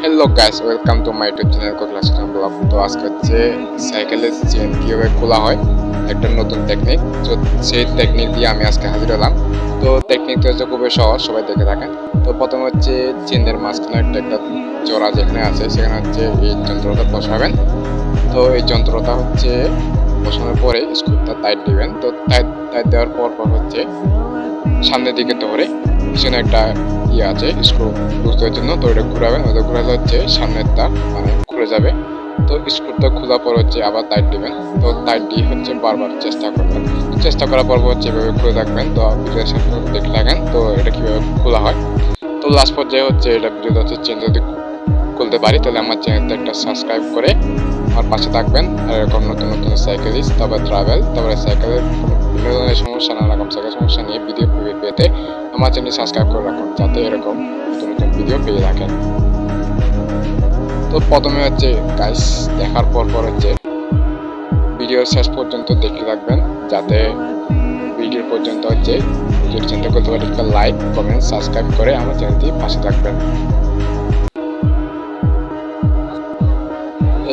Hello guys, welcome to my YouTube channel কোকলাস blog. তো আজকে হচ্ছে সাইকেলের চেন কীভাবে খোলা হয় একটা নতুন টেকনিক। তো সেই টেকনিক দিয়ে আমি আজকে হাজির হলাম। তো টেকনিকটা হচ্ছে খুবই সহজ, সবাই দেখে থাকেন। তো প্রথমে হচ্ছে চেনের মাঝখানে একটা জোড়া যেখানে আছে সেখানে হচ্ছে এই যন্ত্রটা বসাবেন। তো এই যন্ত্রটা হচ্ছে বসানোর পরে স্ক্রুটা টাইট দিবেন। তো টাইট দেওয়ার পর হচ্ছে সামনের দিকে ধরে পিছনে একটা আছে স্ক্রু লুজ দেওয়ার জন্য। তো এটা ঘুরাবেন, ওটা ঘুরালে হচ্ছে সামনেরটা মানে খুলে যাবে। তো স্ক্রুটা খোলার পর হচ্ছে আবার টাইট দিবেন। তো টাইট দিয়ে হচ্ছে বারবার চেষ্টা করবেন। চেষ্টা করার পর হচ্ছে এভাবে খুলে রাখবেন। তো ভিডিওর সাথে দেখে থাকেন তো এটা কীভাবে খোলা হয়। তো লাস্ট পর্যায়ে হচ্ছে এটা ভিডিওটা হচ্ছে চেঞ্জ যদি খুলতে পারি তাহলে আমার চ্যানেলটা একটা সাবস্ক্রাইব করে আমার পাশে থাকবেন। আর এরকম নতুন নতুন সাইকেলিস্ট, তারপরে ট্রাভেল, তারপরে সাইকেলের বিভিন্ন ধরনের সমস্যা, নানা রকম সাইকেল সমস্যা নিয়ে ভিডিও পেতে আমার চ্যানেল সাবস্ক্রাইব করে রাখুন, যাতে এরকম নতুন নতুন ভিডিও পেয়ে থাকেন। তো প্রথমে হচ্ছে গাইস দেখার পর হচ্ছে ভিডিও শেষ পর্যন্ত দেখতে থাকবেন, যাতে ভিডিও পর্যন্ত হচ্ছে ভিডিওর চ্যানেলটা করতে পারি একটা লাইক, কমেন্ট, সাবস্ক্রাইব করে আমার চ্যানেলটি পাশে থাকবেন।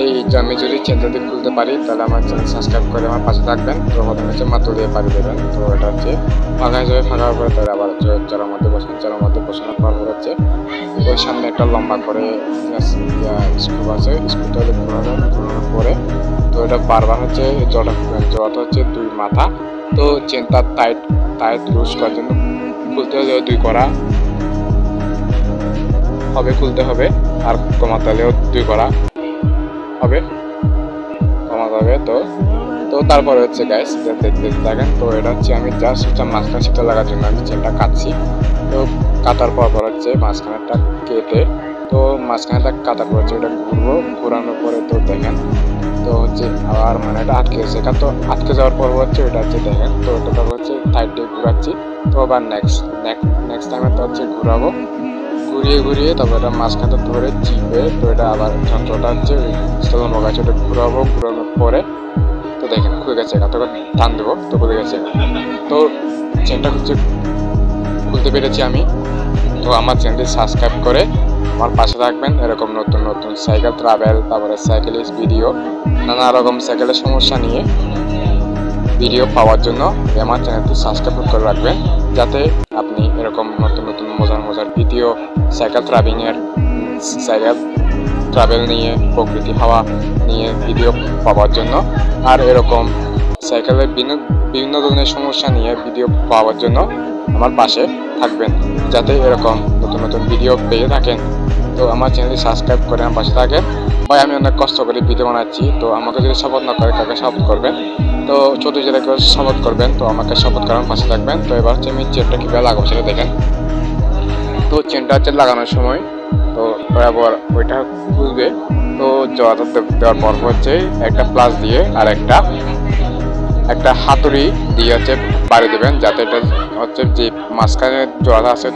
এই আমি যদি চ্যানেলটি খুলতে পারি তাহলে আমার চ্যানেল সাবস্ক্রাইব করে আমার পাশে থাকবেন। তো প্রথমে হচ্ছে মাত্র দিয়ে পারি দেবেন। তো এটা হচ্ছে ফাঁকা হিসেবে ফাঁকা করে তাহলে আবার হচ্ছে চারার মধ্যে বসান। চারার মধ্যে বসানোর পর হচ্ছে ওই সামনে একটা লম্বা করে স্ক্রু আছে, স্ক্রুটা ঘোরানোর পরে তো এটা বারবার হচ্ছে জড়াটা হচ্ছে দুই মাথা। তো চেনটা টাইট লুজ করার জন্য খুলতে হলেও দুই করা হবে, খুলতে হবে। আর কমাতে হলেও দুই করা হবে, কমা যাবে। তো তারপরে হচ্ছে গাইস দেখতে থাকেন। তো এটা হচ্ছে আমি জাস্ট হচ্ছে মাঝখানে সিটটা লাগার জন্য আমি চেনটা কাটছি। তো কাটার পর হচ্ছে মাঝখানেটা কেটে, তো মাঝখানেটা কাটার পর হচ্ছে এটা ঘুরানোর পরে তো দেখেন তো হচ্ছে আবার মানে এটা আটকে গেছে। তো আটকে যাওয়ার পর হচ্ছে এটা হচ্ছে দেখেন তো এটা হচ্ছে সাইড দিয়ে ঘুরাচ্ছি। তো আবার নেক্সট টাইমে তো হচ্ছে ঘুরিয়ে তারপর এটা মাঝখানটা ধরে চিপে তো এটা আবার যন্ত্রটা হচ্ছে লম্বা গাছ ওটা ঘুরানোর পরে তো দেখেন খুলে গেছে। তখন টান দেবো তো খুলে গেছে। তো চেনটা হচ্ছে খুলতে পেরেছি আমি। তো আমার চ্যানেলটি সাবস্ক্রাইব করে আমার পাশে থাকবেন। এরকম নতুন নতুন সাইকেল ট্রাভেল, তারপরে সাইকেলিস্ট ভিডিও, নানা রকম সাইকেলের সমস্যা নিয়ে ভিডিও পাওয়ার জন্য আমার চ্যানেলটি সাবস্ক্রাইব করে রাখবেন, যাতে আপনি এরকম নতুন নতুন মজার ভিডিও সাইকেল ট্রাভেল নিয়ে, প্রকৃতি হাওয়া নিয়ে ভিডিও পাওয়ার জন্য, আর এরকম সাইকেলের বিভিন্ন ধরনের সমস্যা নিয়ে ভিডিও পাওয়ার জন্য আমার পাশে থাকবেন, যাতে এরকম নতুন নতুন ভিডিও পেয়ে থাকেন। তো আমার চ্যানেলটি সাবস্ক্রাইব করে আমার পাশে থাকেন। ভাই আমি অনেক কষ্ট করে ভিডিও বানাচ্ছি, তো আমাকে যদি সাপোর্ট না করে কাকে সাপোর্ট করবেন? তো ছোটো জেলাকে সাপোর্ট করবেন। তো আমাকে সাপোর্ট করার পাশে থাকবেন। তো এবার হচ্ছে আমি চেনটা কীভাবে লাগাবো সেটা দেখেন। তো চেনটা হচ্ছে লাগানোর সময় তো বরাবর ওইটা খুলবে। তো জড়াটা দেওয়ার পর হচ্ছে একটা প্লাস দিয়ে আর একটা হাতুড়ি দিয়ে হচ্ছে বাড়ি দেবেন, যাতে এটা হচ্ছে যে মাঝখানে জড়াটা আছে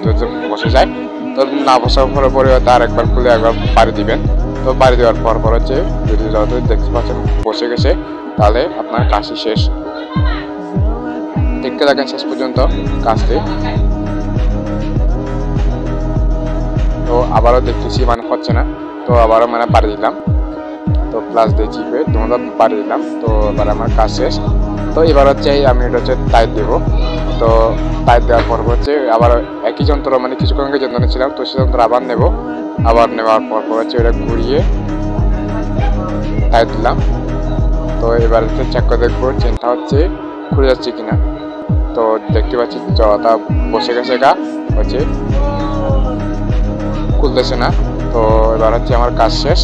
বসে যায়। তো না বসার পরে আর একবার খুলে একবার বাড়ি দিবেন। তো বাড়ি দেওয়ার পর হচ্ছে যদি জড়াটা দেখতে পাচ্ছেন বসে গেছে, তাহলে আপনার কাজটি শেষ। দেখতে থাকেন শেষ পর্যন্ত কাজটি। তো আবারও দেখতেছি মানে হচ্ছে না, তো আবারও মানে বাড়ি দিলাম। তো প্লাস দিয়ে চিপে তোমরা বাড়ি দিলাম। তো এবার আমার কাজ শেষ। তো এবার হচ্ছে আমি এটা হচ্ছে টাইট দেবো। তো টাইট দেওয়ার পর হচ্ছে আবার একই যন্ত্র মানে কিছুক্ষণ আগে যন্ত্র নিয়েছিলাম, তো সেই যন্ত্র আবার নেব। আবার নেওয়ার পর হচ্ছে এটা ঘুরিয়ে টাইট দিলাম। তো এবার হচ্ছে চেক করে দেখবো চেনটা হচ্ছে খুলে যাচ্ছে কিনা। তো দেখতে পাচ্ছি জড়াটা বসে গেছে, হচ্ছে খুলতেছে না। তো এবার হচ্ছে আমার কাজ শেষ।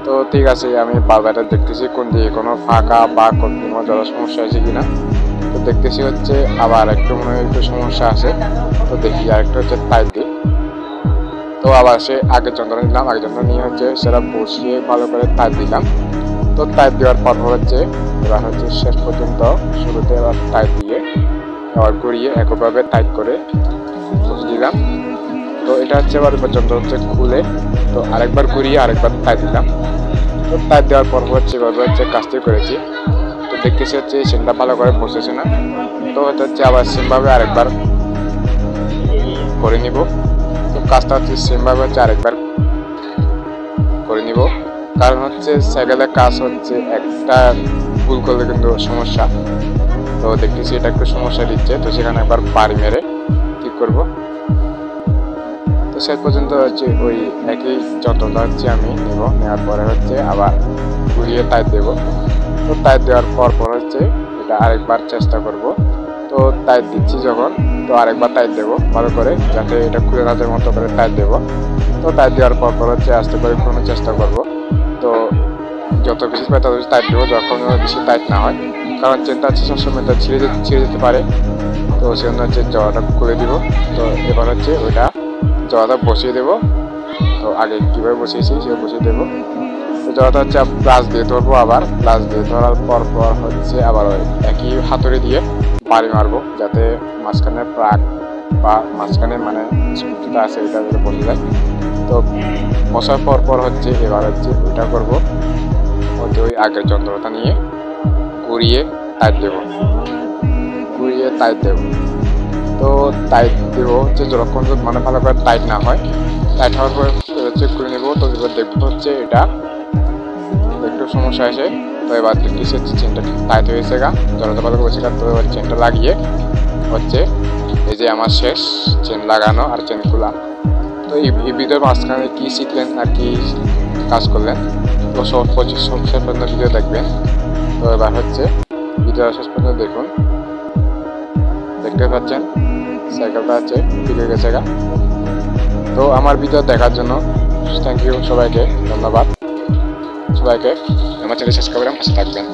তো ঠিক আছে, আমি বাজারে দেখতেছি কোন দিকে কোনো ফাঁকা বা কোনো জল সমস্যা আছে কিনা। তো দেখতেছি হচ্ছে আবার একটু মনে হয় একটু সমস্যা আছে। তো দেখি আরেকটা হচ্ছে টাইট দিই। তো আবার সে আগের যন্ত্র নিলাম, আগের যন্ত্র নিয়ে হচ্ছে সেটা বসিয়ে ভালো করে টাইট দিলাম। তো টাইট দেওয়ার পর হচ্ছে এবার হচ্ছে শেষ পর্যন্ত শুরুতে এবার টাইট দিয়ে আবার ঘুরিয়ে একইভাবে টাইট করে বসে দিলাম। তো এটা হচ্ছে এবার যন্ত্র হচ্ছে খুলে তো আরেকবার ঘুরিয়ে আরেকবার টাইট দিলাম। তো টাইট দেওয়ার পর হচ্ছে এভাবে হচ্ছে কাজটি করেছি। তো দেখতেছি হচ্ছে চেনটা ভালো করে বসেছে না। তো এটা হচ্ছে আবার সেমভাবে আরেকবার করে নিব। তো কাজটা হচ্ছে সেমভাবে হচ্ছে আরেকবার করে নিব। কারণ হচ্ছে সাইকেলের কাজ হচ্ছে একটা ভুল করলে কিন্তু সমস্যা। তো দেখতেছি এটা একটু সমস্যা দিচ্ছে, তো সেখানে একবার বাড়ি মেরে ঠিক করব। তো শেষ পর্যন্ত হচ্ছে ওই একই যন্ত্রটা হচ্ছে আমি নেব, নেওয়ার পরে হচ্ছে আবার ঘুরিয়ে টাইট দেবো। তো টাইট দেওয়ার পর হচ্ছে এটা আরেকবার চেষ্টা করব। তো টাইট দিচ্ছি যখন, তো আরেকবার টাইট দেবো ভালো করে, যাতে এটা খুলে না যায় মতো করে টাইট দেবো। তো টাইট দেওয়ার পর হচ্ছে আস্তে করে ঘুরানোর চেষ্টা করব। তো যত বেশি পাই তত বেশি টাইট দেবো, যখন বেশি টাইট না হয়, কারণ চেনটা হচ্ছে সবসময় এটা ছিঁড়ে যেতে পারে। তো সেজন্য হচ্ছে জড়াটা খুলে দিব। তো এবার হচ্ছে ওইটা জড়াটা বসিয়ে দেবো। তো আগে কীভাবে বসিয়েছি সেভাবে বসিয়ে দেবো। তো জড়াটা হচ্ছে প্লাস দিয়ে ধরবো, আবার প্লাস দিয়ে ধরার পর হচ্ছে আবার ওই একই হাতুড়ি দিয়ে বাড়ি মারবো, যাতে মাঝখানে প্রাক বা মাঝখানে মানে স্কুটিটা আছে ওইটা যাতে বসে যায়। তো বসার পর হচ্ছে এবার হচ্ছে ওইটা করবো, হচ্ছে ওই আগের যন্ত্রটা নিয়ে ঘুরিয়ে টাইট দেবো, ঘুরিয়ে টাইট দেবো। তো টাইট দেবো হচ্ছে যতক্ষণ মানে ভালো করে টাইট না হয়, টাইট হওয়ার পর হচ্ছে খুলে নেবো। তো এবার দেখবো হচ্ছে এটা একটু সমস্যা আছে। তো এবার দেখতেছি হচ্ছে চেনটা টাইট হয়েছে গা, জড়াটা ভালো করেছে গা। তো এবার চেনটা লাগিয়ে হচ্ছে এই যে আমার শেষ চেন লাগানো আর চেন খোলা। তো এই ভিডিওর মাঝখানে কী শিখলেন আর কি কাজ করলেন, তো সব শেষ পর্যন্ত ভিডিও দেখবেন। তো এবার হচ্ছে ভিডিও শেষ পর্যন্ত দেখুন, দেখতে পাচ্ছেন সাইকেলটা হচ্ছে ঠিক হয়ে গেছে গা। তো আমার ভিডিও দেখার জন্য থ্যাংক ইউ সবাইকে, ধন্যবাদ সবাইকে। আমার চ্যানেল সাবস্ক্রাইব করে পাশে থাকবেন।